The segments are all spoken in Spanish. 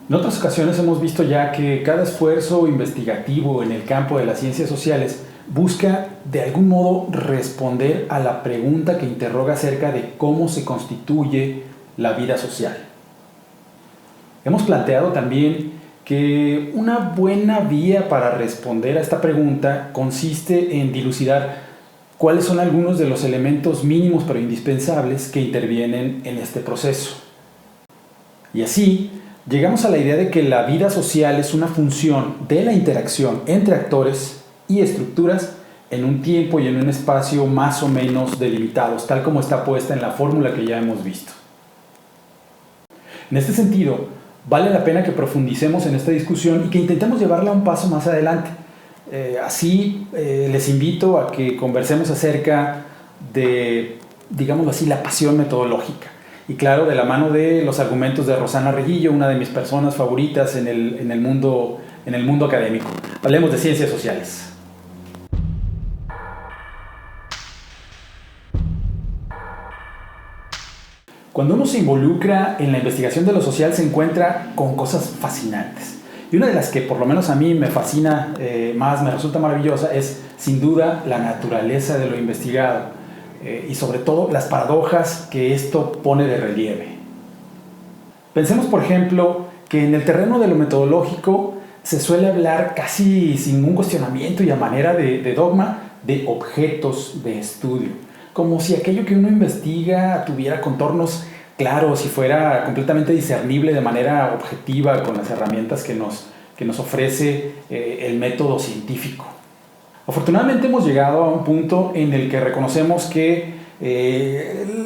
En otras ocasiones hemos visto ya que cada esfuerzo investigativo en el campo de las ciencias sociales busca de algún modo responder a la pregunta que interroga acerca de cómo se constituye la vida social. Hemos planteado también que una buena vía para responder a esta pregunta consiste en dilucidar cuáles son algunos de los elementos mínimos pero indispensables que intervienen en este proceso. Y así, llegamos a la idea de que la vida social es una función de la interacción entre actores y estructuras en un tiempo y en un espacio más o menos delimitados, tal como está puesta en la fórmula que ya hemos visto. En este sentido, vale la pena que profundicemos en esta discusión y que intentemos llevarla un paso más adelante. Les invito a que conversemos acerca de, digámoslo así, la pasión metodológica. Y claro, de la mano de los argumentos de Rosana Reguillo, una de mis personas favoritas en el mundo académico. Hablemos de ciencias sociales. Cuando uno se involucra en la investigación de lo social se encuentra con cosas fascinantes. Y una de las que por lo menos a mí me fascina más, me resulta maravillosa, es sin duda la naturaleza de lo investigado y sobre todo las paradojas que esto pone de relieve. Pensemos por ejemplo que en el terreno de lo metodológico se suele hablar casi sin ningún cuestionamiento y a manera de dogma de objetos de estudio, como si aquello que uno investiga tuviera contornos claros y fuera completamente discernible de manera objetiva con las herramientas que nos ofrece el método científico. Afortunadamente hemos llegado a un punto en el que reconocemos que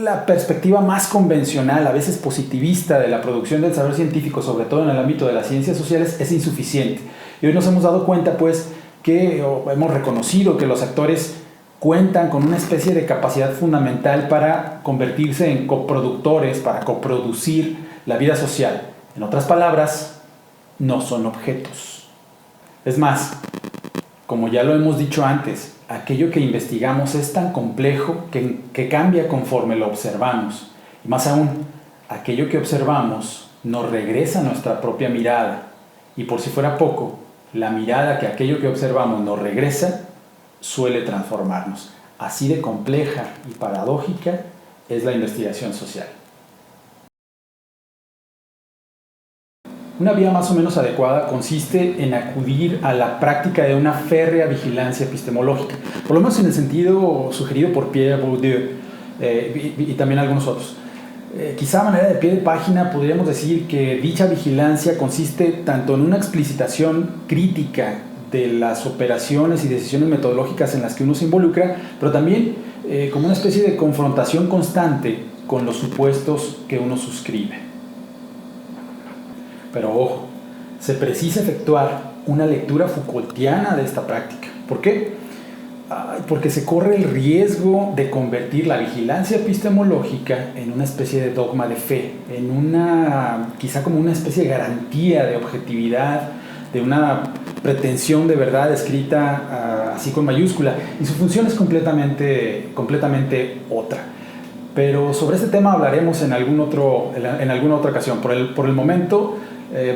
la perspectiva más convencional, a veces positivista, de la producción del saber científico, sobre todo en el ámbito de las ciencias sociales, es insuficiente. Y hoy nos hemos dado cuenta, pues, hemos reconocido que los actores cuentan con una especie de capacidad fundamental para convertirse en coproductores, para coproducir la vida social. En otras palabras, no son objetos. Es más, como ya lo hemos dicho antes, aquello que investigamos es tan complejo que cambia conforme lo observamos. Y más aún, aquello que observamos nos regresa a nuestra propia mirada. Y por si fuera poco, la mirada que aquello que observamos nos regresa suele transformarnos. Así de compleja y paradójica es la investigación social. Una vía más o menos adecuada consiste en acudir a la práctica de una férrea vigilancia epistemológica, por lo menos en el sentido sugerido por Pierre Bourdieu y también algunos otros. Quizá a manera de pie de página podríamos decir que dicha vigilancia consiste tanto en una explicitación crítica de las operaciones y decisiones metodológicas en las que uno se involucra, pero también como una especie de confrontación constante con los supuestos que uno suscribe. Pero ojo, se precisa efectuar una lectura Foucaultiana de esta práctica. ¿Por qué? Porque se corre el riesgo de convertir la vigilancia epistemológica en una especie de dogma de fe, quizá como una especie de garantía de objetividad, de una pretensión de verdad escrita así con mayúscula, y su función es completamente otra. Pero sobre este tema hablaremos en alguna otra ocasión. Por el momento,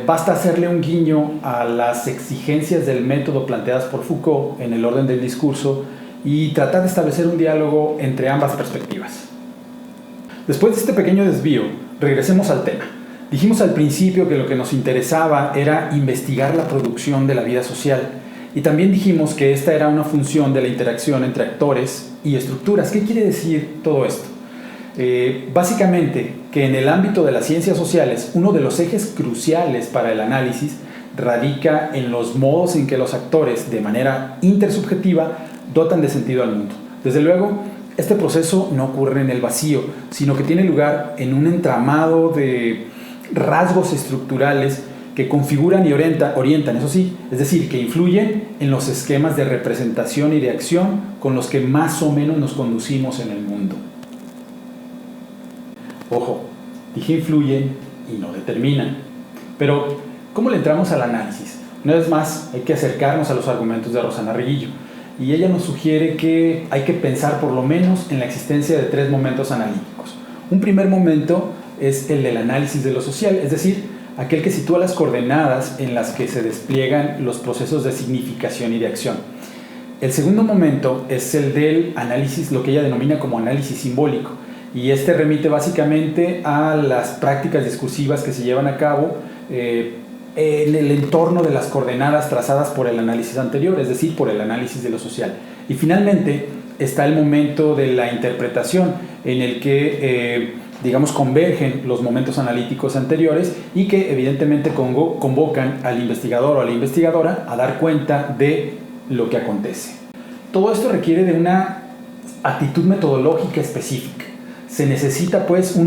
basta hacerle un guiño a las exigencias del método planteadas por Foucault en el orden del discurso y tratar de establecer un diálogo entre ambas perspectivas. Después de este pequeño desvío, regresemos al tema. Dijimos al principio que lo que nos interesaba era investigar la producción de la vida social y también dijimos que esta era una función de la interacción entre actores y estructuras. ¿Qué quiere decir todo esto? Básicamente que en el ámbito de las ciencias sociales uno de los ejes cruciales para el análisis radica en los modos en que los actores de manera intersubjetiva dotan de sentido al mundo. Desde luego, este proceso no ocurre en el vacío, sino que tiene lugar en un entramado de rasgos estructurales que configuran y orientan, eso sí, es decir, que influyen en los esquemas de representación y de acción con los que más o menos nos conducimos en el mundo. Ojo, dije influyen y no determinan. Pero, ¿cómo le entramos al análisis? Una vez más, hay que acercarnos a los argumentos de Rosana Reguillo, y ella nos sugiere que hay que pensar por lo menos en la existencia de 3 momentos analíticos. Un primer momento es el del análisis de lo social, es decir, aquel que sitúa las coordenadas en las que se despliegan los procesos de significación y de acción. El segundo momento es el del análisis, lo que ella denomina como análisis simbólico, y este remite básicamente a las prácticas discursivas que se llevan a cabo en el entorno de las coordenadas trazadas por el análisis anterior, es decir, por el análisis de lo social. Y finalmente está el momento de la interpretación, en el que convergen los momentos analíticos anteriores y que evidentemente convocan al investigador o a la investigadora a dar cuenta de lo que acontece. Todo esto requiere de una actitud metodológica específica. Se necesita pues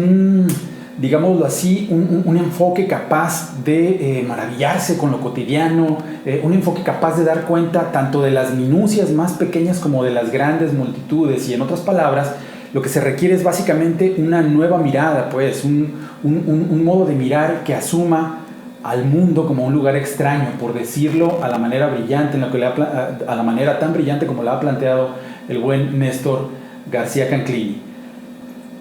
digámoslo así, un enfoque capaz de maravillarse con lo cotidiano, un enfoque capaz de dar cuenta tanto de las minucias más pequeñas como de las grandes multitudes, y en otras palabras, lo que se requiere es básicamente una nueva mirada, pues, un modo de mirar que asuma al mundo como un lugar extraño, por decirlo a la manera brillante, a la manera tan brillante como la ha planteado el buen Néstor García Canclini.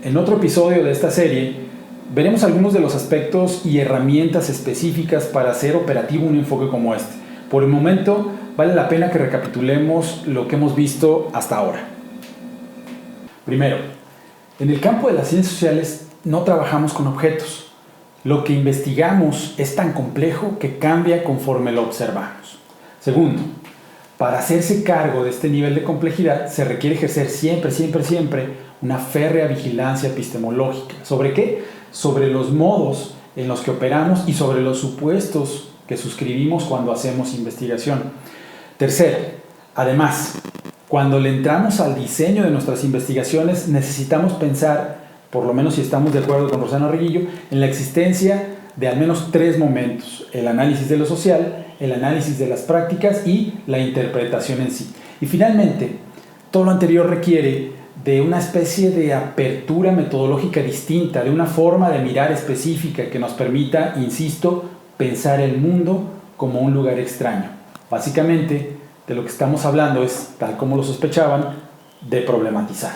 En otro episodio de esta serie veremos algunos de los aspectos y herramientas específicas para hacer operativo un enfoque como este. Por el momento, vale la pena que recapitulemos lo que hemos visto hasta ahora. Primero, en el campo de las ciencias sociales no trabajamos con objetos. Lo que investigamos es tan complejo que cambia conforme lo observamos. Segundo, para hacerse cargo de este nivel de complejidad se requiere ejercer siempre una férrea vigilancia epistemológica. ¿Sobre qué? Sobre los modos en los que operamos y sobre los supuestos que suscribimos cuando hacemos investigación. Tercero, además, cuando le entramos al diseño de nuestras investigaciones necesitamos pensar, por lo menos si estamos de acuerdo con Rosana Reguillo, en la existencia de al menos 3 momentos: el análisis de lo social, el análisis de las prácticas y la interpretación en sí. Y finalmente, todo lo anterior requiere de una especie de apertura metodológica distinta, de una forma de mirar específica que nos permita, insisto, pensar el mundo como un lugar extraño. Básicamente, de lo que estamos hablando es, tal como lo sospechaban, de problematizar.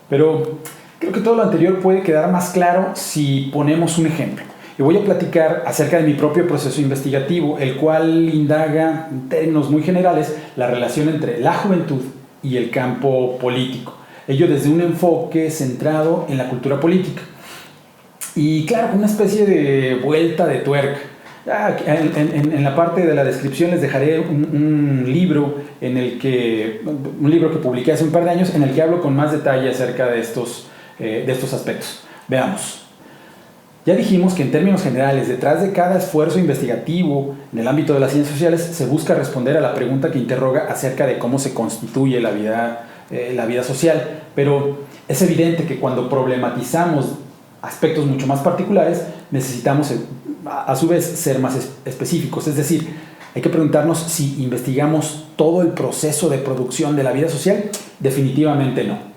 Pero creo que todo lo anterior puede quedar más claro si ponemos un ejemplo. Y voy a platicar acerca de mi propio proceso investigativo, el cual indaga, en términos muy generales, la relación entre la juventud y el campo político. Ello desde un enfoque centrado en la cultura política. Y claro, una especie de vuelta de tuerca. En la parte de la descripción les dejaré un libro que publiqué hace un par de años, en el que hablo con más detalle acerca de estos aspectos. Veamos. Ya dijimos que en términos generales, detrás de cada esfuerzo investigativo en el ámbito de las ciencias sociales se busca responder a la pregunta que interroga acerca de cómo se constituye la vida social. Pero es evidente que cuando problematizamos aspectos mucho más particulares, necesitamos a su vez ser más específicos. Es decir, hay que preguntarnos si investigamos todo el proceso de producción de la vida social. Definitivamente no.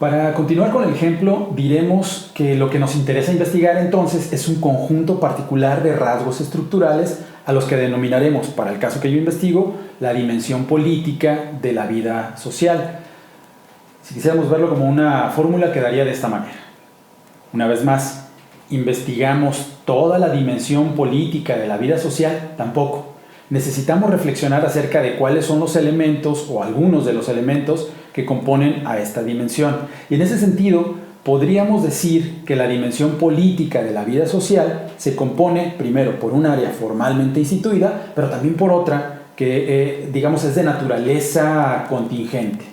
Para continuar con el ejemplo, diremos que lo que nos interesa investigar entonces es un conjunto particular de rasgos estructurales a los que denominaremos, para el caso que yo investigo, la dimensión política de la vida social. Si quisiéramos verlo como una fórmula, quedaría de esta manera. Una vez más, ¿investigamos toda la dimensión política de la vida social? Tampoco. Necesitamos reflexionar acerca de cuáles son los elementos o algunos de los elementos que componen a esta dimensión. Y en ese sentido, podríamos decir que la dimensión política de la vida social se compone primero por un área formalmente instituida, pero también por otra que, es de naturaleza contingente.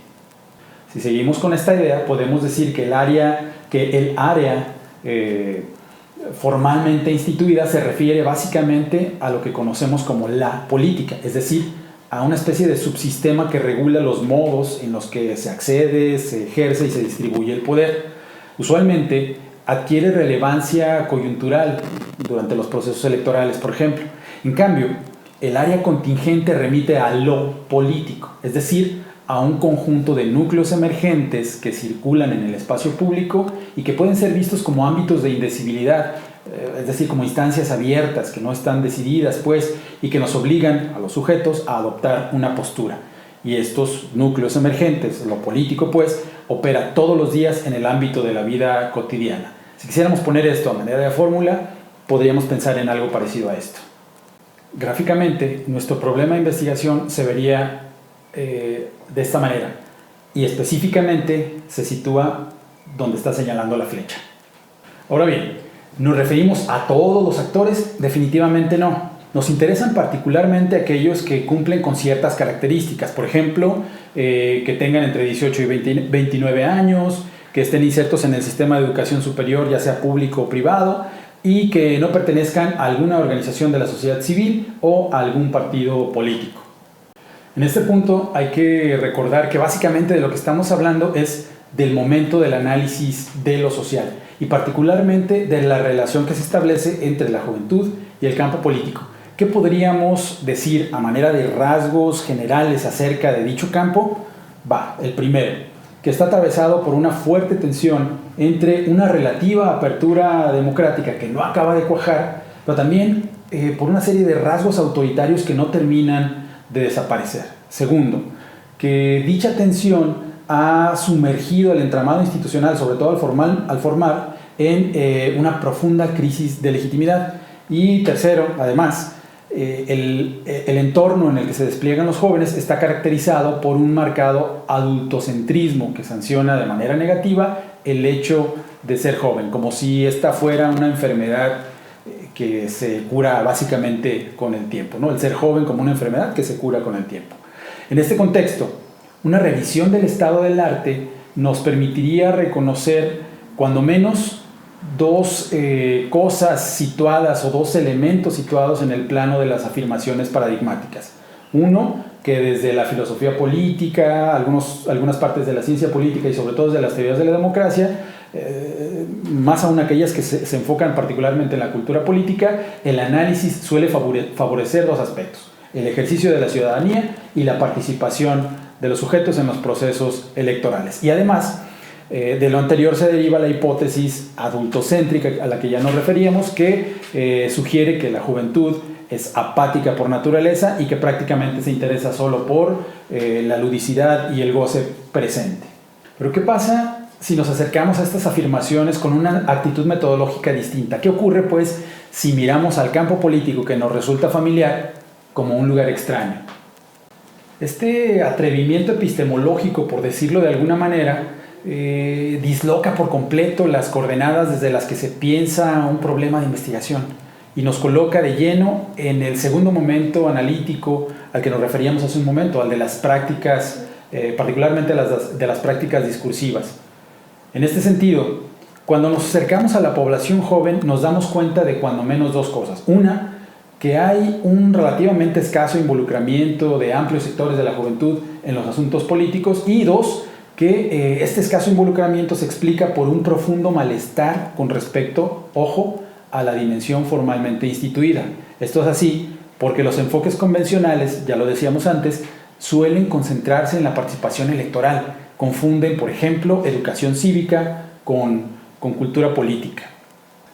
Si seguimos con esta idea, podemos decir que el área formalmente instituida se refiere básicamente a lo que conocemos como la política, es decir, a una especie de subsistema que regula los modos en los que se accede, se ejerce y se distribuye el poder. Usualmente adquiere relevancia coyuntural durante los procesos electorales, por ejemplo. En cambio, el área contingente remite a lo político, es decir, a un conjunto de núcleos emergentes que circulan en el espacio público y que pueden ser vistos como ámbitos de indecibilidad, es decir, como instancias abiertas que no están decididas, y que nos obligan a los sujetos a adoptar una postura. Y estos núcleos emergentes, lo político, opera todos los días en el ámbito de la vida cotidiana. Si quisiéramos poner esto a manera de fórmula, podríamos pensar en algo parecido a esto. Gráficamente, nuestro problema de investigación se vería de esta manera, y específicamente se sitúa donde está señalando la flecha. Ahora bien, ¿nos referimos a todos los actores? Definitivamente no. Nos interesan particularmente aquellos que cumplen con ciertas características, por ejemplo, que tengan entre 18 y 29 años, que estén insertos en el sistema de educación superior, ya sea público o privado, y que no pertenezcan a alguna organización de la sociedad civil o a algún partido político. En este punto hay que recordar que básicamente de lo que estamos hablando es del momento del análisis de lo social y particularmente de la relación que se establece entre la juventud y el campo político. ¿Qué podríamos decir a manera de rasgos generales acerca de dicho campo? El primero, que está atravesado por una fuerte tensión entre una relativa apertura democrática que no acaba de cuajar, pero también por una serie de rasgos autoritarios que no terminan de desaparecer. Segundo, que dicha tensión ha sumergido el entramado institucional, sobre todo al formar en una profunda crisis de legitimidad. Y tercero, además, el entorno en el que se despliegan los jóvenes está caracterizado por un marcado adultocentrismo que sanciona de manera negativa el hecho de ser joven, como si esta fuera una enfermedad que se cura básicamente con el tiempo, ¿no? El ser joven como una enfermedad que se cura con el tiempo. En este contexto, una revisión del estado del arte nos permitiría reconocer cuando menos dos cosas situadas o dos elementos situados en el plano de las afirmaciones paradigmáticas. Uno, que desde la filosofía política, algunas partes de la ciencia política y sobre todo de las teorías de la democracia, más aún aquellas que se enfocan particularmente en la cultura política, el análisis suele favorecer dos aspectos: el ejercicio de la ciudadanía y la participación de los sujetos en los procesos electorales. Y además, de lo anterior se deriva la hipótesis adultocéntrica a la que ya nos referíamos, que sugiere que la juventud es apática por naturaleza y que prácticamente se interesa solo por la ludicidad y el goce presente. Pero ¿qué pasa si nos acercamos a estas afirmaciones con una actitud metodológica distinta? ¿Qué ocurre, pues, si miramos al campo político que nos resulta familiar como un lugar extraño? Este atrevimiento epistemológico, por decirlo de alguna manera, disloca por completo las coordenadas desde las que se piensa un problema de investigación y nos coloca de lleno en el segundo momento analítico al que nos referíamos hace un momento, al de las prácticas, particularmente de las prácticas discursivas. En este sentido, cuando nos acercamos a la población joven, nos damos cuenta de cuando menos dos cosas. Una, que hay un relativamente escaso involucramiento de amplios sectores de la juventud en los asuntos políticos, y dos, que este escaso involucramiento se explica por un profundo malestar con respecto, ojo, a la dimensión formalmente instituida. Esto es así porque los enfoques convencionales, ya lo decíamos antes, suelen concentrarse en la participación electoral. Confunden, por ejemplo, educación cívica con cultura política.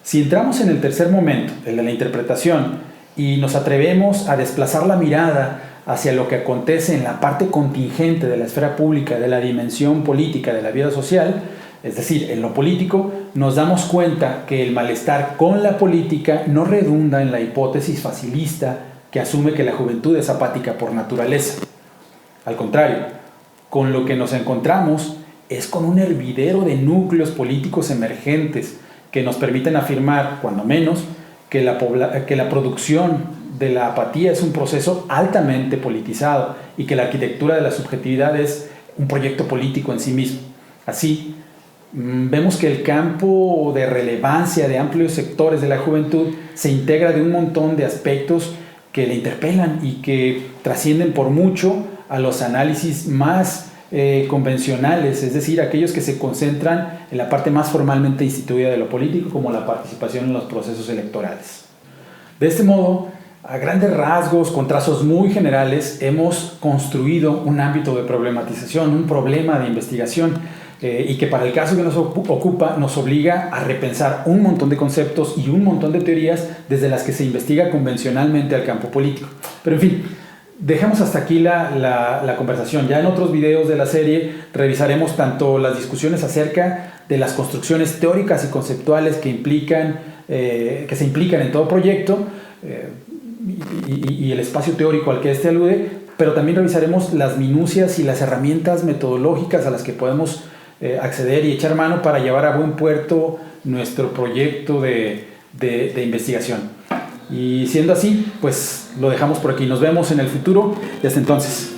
Si entramos en el tercer momento, el de la interpretación, y nos atrevemos a desplazar la mirada hacia lo que acontece en la parte contingente de la esfera pública, de la dimensión política de la vida social, es decir, en lo político, nos damos cuenta que el malestar con la política no redunda en la hipótesis facilista que asume que la juventud es apática por naturaleza. Al contrario, con lo que nos encontramos es con un hervidero de núcleos políticos emergentes que nos permiten afirmar, cuando menos, que la producción de la apatía es un proceso altamente politizado y que la arquitectura de la subjetividad es un proyecto político en sí mismo. Así, vemos que el campo de relevancia de amplios sectores de la juventud se integra de un montón de aspectos que le interpelan y que trascienden por mucho a los análisis más convencionales, es decir, aquellos que se concentran en la parte más formalmente instituida de lo político, como la participación en los procesos electorales. De este modo, a grandes rasgos, con trazos muy generales, hemos construido un ámbito de problematización, un problema de investigación, y que para el caso que nos ocupa nos obliga a repensar un montón de conceptos y un montón de teorías desde las que se investiga convencionalmente al campo político. Pero en fin, dejemos hasta aquí la conversación. Ya en otros videos de la serie revisaremos tanto las discusiones acerca de las construcciones teóricas y conceptuales que implican que se implican en todo proyecto y el espacio teórico al que este alude, pero también revisaremos las minucias y las herramientas metodológicas a las que podemos acceder y echar mano para llevar a buen puerto nuestro proyecto de investigación. Y siendo así, pues lo dejamos por aquí. Nos vemos en el futuro y hasta entonces.